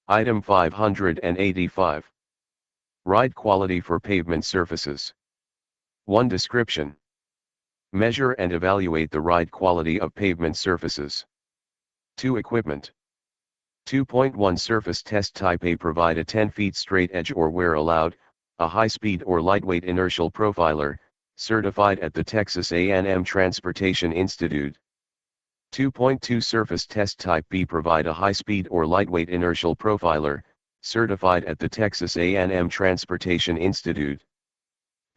Item 585. Ride quality for pavement surfaces. 1. Description. Measure and evaluate the ride quality of pavement surfaces. 2. Equipment. 2.1 Surface test type A. Provide a 10 feet straight edge or where allowed, a high-speed or lightweight inertial profiler, certified at the Texas A&M Transportation Institute. 2.2 Surface test type B. Provide a high-speed or lightweight inertial profiler, certified at the Texas A&M Transportation Institute.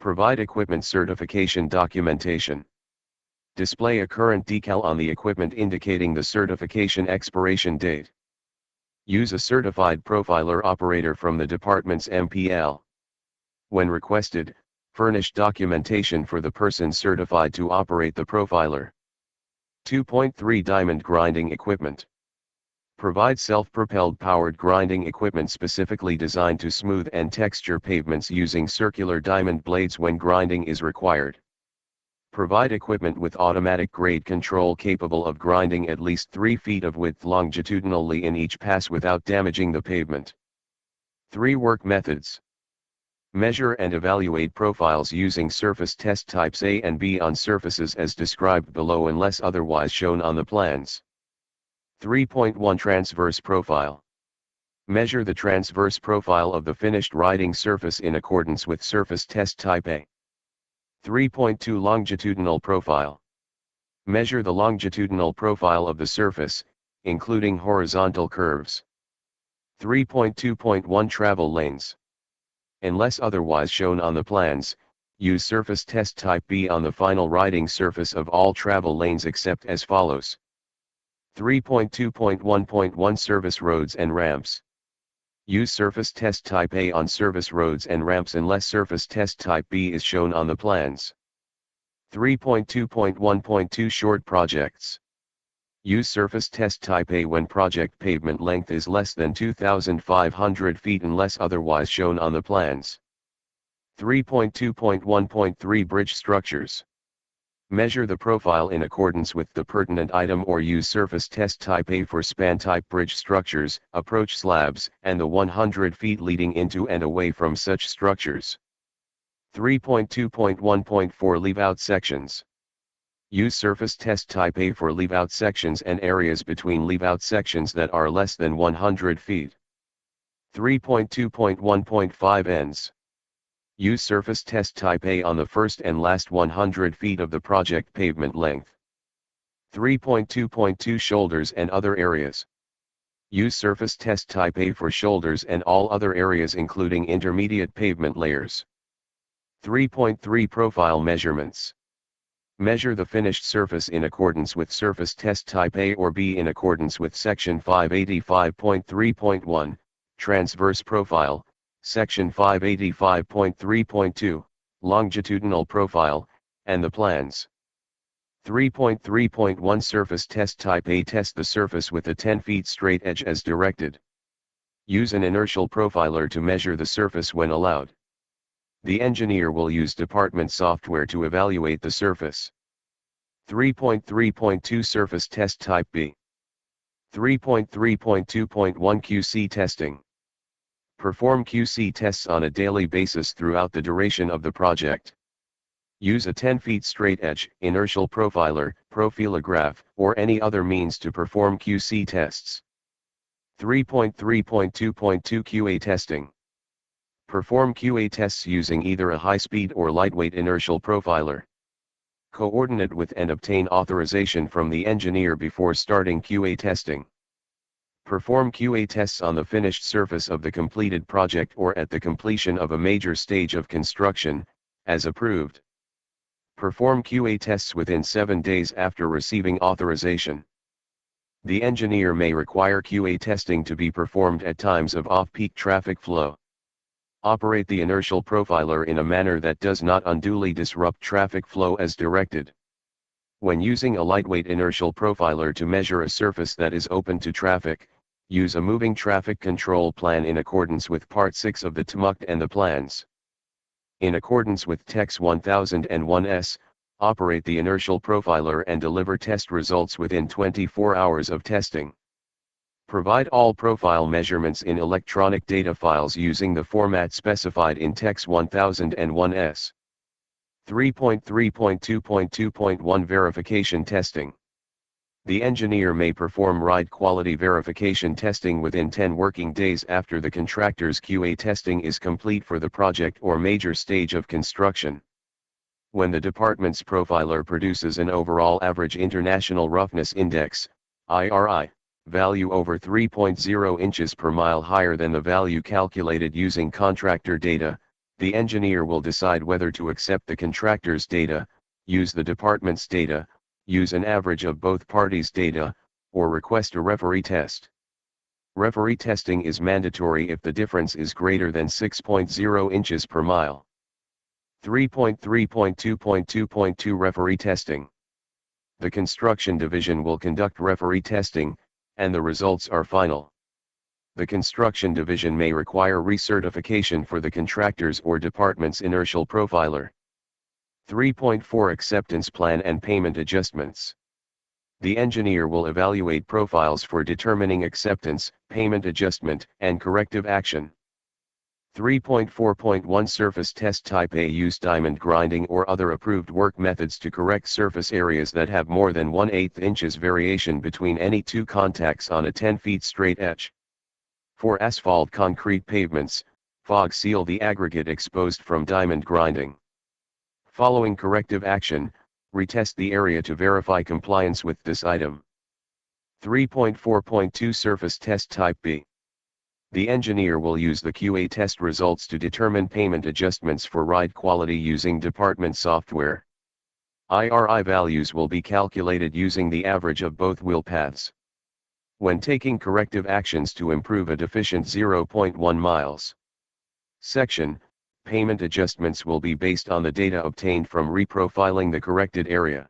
Provide equipment certification documentation. Display a current decal on the equipment indicating the certification expiration date. Use a certified profiler operator from the department's MPL. When requested, furnish documentation for the person certified to operate the profiler. 2.3 Diamond grinding equipment. Provide self-propelled powered grinding equipment specifically designed to smooth and texture pavements using circular diamond blades when grinding is required. Provide equipment with automatic grade control capable of grinding at least 3 feet of width longitudinally in each pass without damaging the pavement. 3. Work methods. Measure and evaluate profiles using surface test types A and B on surfaces as described below unless otherwise shown on the plans. 3.1 Transverse profile. Measure the transverse profile of the finished riding surface in accordance with surface test type A. 3.2 Longitudinal profile. Measure the longitudinal profile of the surface, including horizontal curves. 3.2.1 Travel lanes. Unless otherwise shown on the plans, use surface test type B on the final riding surface of all travel lanes except as follows. 3.2.1.1 Service roads and ramps. Use surface test type A on service roads and ramps unless surface test type B is shown on the plans. 3.2.1.2 Short projects. Use surface test type A when project pavement length is less than 2,500 feet unless otherwise shown on the plans. 3.2.1.3 Bridge structures. Measure the profile in accordance with the pertinent item or use surface test type A for span-type bridge structures, approach slabs, and the 100 feet leading into and away from such structures. 3.2.1.4 Leave-out sections. Use surface test type A for leave-out sections and areas between leave-out sections that are less than 100 feet. 3.2.1.5 Ends. Use surface test type A on the first and last 100 feet of the project pavement length. 3.2.2 Shoulders and other areas. Use surface test type A for shoulders and all other areas including intermediate pavement layers. 3.3 Profile measurements. Measure the finished surface in accordance with surface test type A or B in accordance with section 585.3.1, transverse profile, section 585.3.2, longitudinal profile, and the plans. 3.3.1 Surface test type A. Test the surface with a 10 feet straight edge as directed. Use an inertial profiler to measure the surface when allowed. The engineer will use department software to evaluate the surface. 3.3.2 Surface test type B. 3.3.2.1 QC testing. Perform QC tests on a daily basis throughout the duration of the project. Use a 10 feet straight edge, inertial profiler, profilograph, or any other means to perform QC tests. 3.3.2.2 QA testing. Perform QA tests using either a high-speed or lightweight inertial profiler. Coordinate with and obtain authorization from the engineer before starting QA testing. Perform QA tests on the finished surface of the completed project or at the completion of a major stage of construction, as approved. Perform QA tests within 7 days after receiving authorization. The engineer may require QA testing to be performed at times of off-peak traffic flow. Operate the inertial profiler in a manner that does not unduly disrupt traffic flow as directed. When using a lightweight inertial profiler to measure a surface that is open to traffic, use a moving traffic control plan in accordance with Part 6 of the TxDOT and the plans. In accordance with TEX 1001S, operate the inertial profiler and deliver test results within 24 hours of testing. Provide all profile measurements in electronic data files using the format specified in TEX 1001S. 3.3.2.2.1 Verification Testing. The engineer may perform ride quality verification testing within 10 working days after the contractor's QA testing is complete for the project or major stage of construction. When the department's profiler produces an overall average International Roughness Index, IRI, value over 3.0 inches per mile higher than the value calculated using contractor data, the engineer will decide whether to accept the contractor's data, use the department's data, use an average of both parties' data, or request a referee test. Referee testing is mandatory if the difference is greater than 6.0 inches per mile. 3.3.2.2.2 Referee Testing. The construction division will conduct referee testing, and the results are final. The construction division may require recertification for the contractor's or department's inertial profiler. 3.4 Acceptance Plan and Payment Adjustments. The engineer will evaluate profiles for determining acceptance, payment adjustment, and corrective action. 3.4.1 Surface Test Type A. Use diamond grinding or other approved work methods to correct surface areas that have more than 1/8 inches variation between any two contacts on a 10 feet straight edge. For asphalt concrete pavements, fog seal the aggregate exposed from diamond grinding. Following corrective action, retest the area to verify compliance with this item. 3.4.2 Surface Test Type B. The engineer will use the QA test results to determine payment adjustments for ride quality using department software. IRI values will be calculated using the average of both wheel paths. When taking corrective actions to improve a deficient 0.1 miles. Section, payment adjustments will be based on the data obtained from reprofiling the corrected area.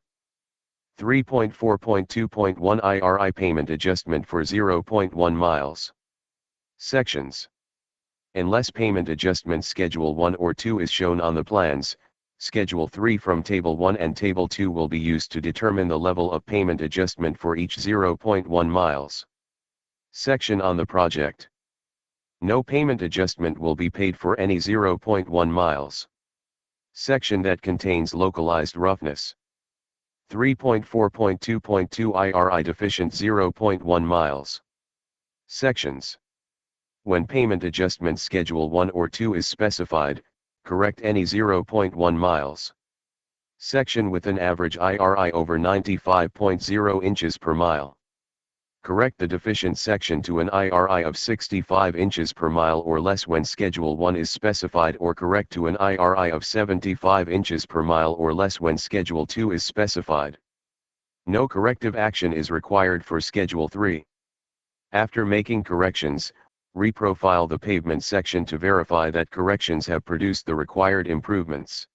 3.4.2.1 IRI payment adjustment for 0.1 miles. Sections. Unless payment adjustment Schedule 1 or 2 is shown on the plans, Schedule 3 from Table 1 and Table 2 will be used to determine the level of payment adjustment for each 0.1 miles. Section on the project. No payment adjustment will be paid for any 0.1 miles. Section that contains localized roughness. 3.4.2.2 IRI deficient 0.1 miles. Sections. When payment adjustment Schedule 1 or 2 is specified, correct any 0.1 miles. Section with an average IRI over 95.0 inches per mile. Correct the deficient section to an IRI of 65 inches per mile or less when Schedule 1 is specified, or correct to an IRI of 75 inches per mile or less when Schedule 2 is specified. No corrective action is required for Schedule 3. After making corrections, reprofile the pavement section to verify that corrections have produced the required improvements.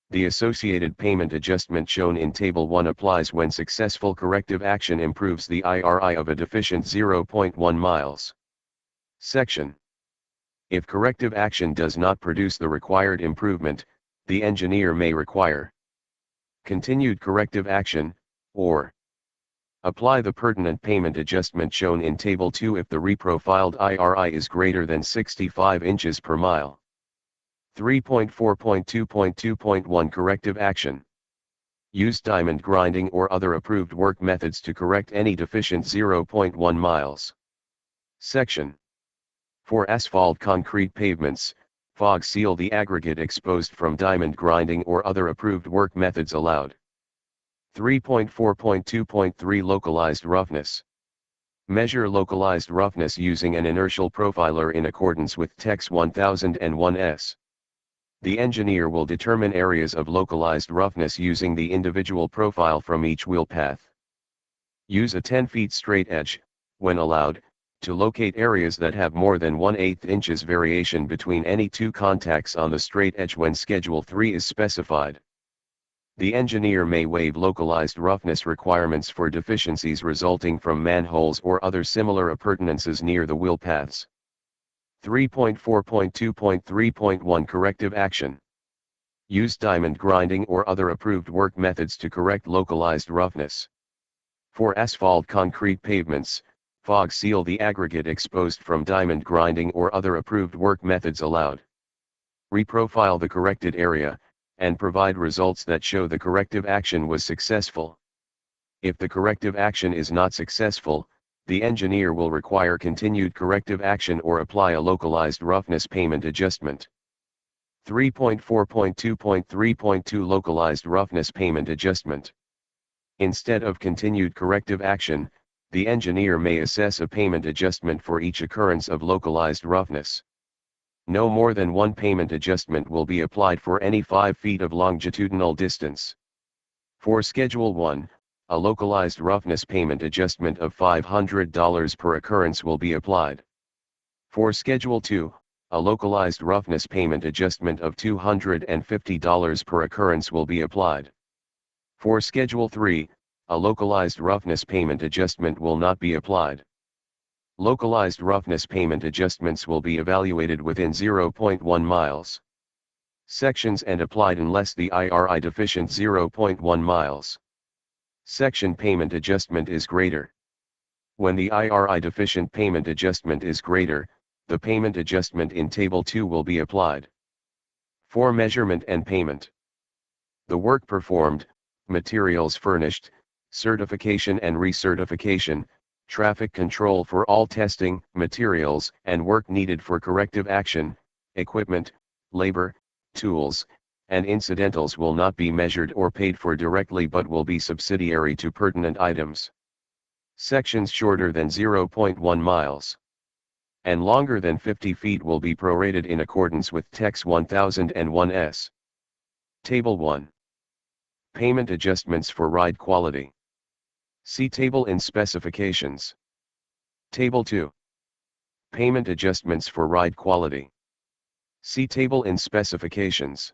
The associated payment adjustment shown in Table 1 applies when successful corrective action improves the IRI of a deficient 0.1 miles. Section. If corrective action does not produce the required improvement, the engineer may require continued corrective action, or apply the pertinent payment adjustment shown in Table 2 if the reprofiled IRI is greater than 65 inches per mile. 3.4.2.2.1 Corrective Action. Use diamond grinding or other approved work methods to correct any deficient 0.1 miles. Section. For asphalt concrete pavements, fog seal the aggregate exposed from diamond grinding or other approved work methods allowed. 3.4.2.3 Localized roughness. Measure localized roughness using an inertial profiler in accordance with TEX 1001S. The engineer will determine areas of localized roughness using the individual profile from each wheel path. Use a 10 feet straight edge, when allowed, to locate areas that have more than 1/8 inches variation between any two contacts on the straight edge when Schedule 3 is specified. The engineer may waive localized roughness requirements for deficiencies resulting from manholes or other similar appurtenances near the wheel paths. 3.4.2.3.1 Corrective Action. Use diamond grinding or other approved work methods to correct localized roughness. For asphalt concrete pavements, Fog seal the aggregate exposed from diamond grinding or other approved work methods allowed. Reprofile the corrected area, and provide results that show the corrective action was successful. If the corrective action is not successful, the engineer will require continued corrective action or apply a localized roughness payment adjustment. 3.4.2.3.2 Localized roughness payment adjustment. Instead of continued corrective action, the engineer may assess a payment adjustment for each occurrence of localized roughness. No more than one payment adjustment will be applied for any 5 feet of longitudinal distance. For Schedule 1, a localized roughness payment adjustment of $500 per occurrence will be applied. For Schedule 2, a localized roughness payment adjustment of $250 per occurrence will be applied. For Schedule 3, a localized roughness payment adjustment will not be applied. Localized roughness payment adjustments will be evaluated within 0.1 miles. Sections and applied unless the IRI deficient 0.1 miles. Section payment adjustment is greater. When the IRI deficient payment adjustment is greater, the payment adjustment in Table 2 will be applied. For measurement and payment. The work performed, materials furnished, certification and recertification, traffic control for all testing, materials, and work needed for corrective action, equipment, labor, tools, and incidentals will not be measured or paid for directly but will be subsidiary to pertinent items. Sections shorter than 0.1 miles and longer than 50 feet will be prorated in accordance with Text 1001S. Table 1. Payment adjustments for ride quality. See table in specifications. Table 2. Payment adjustments for ride quality. See table in specifications.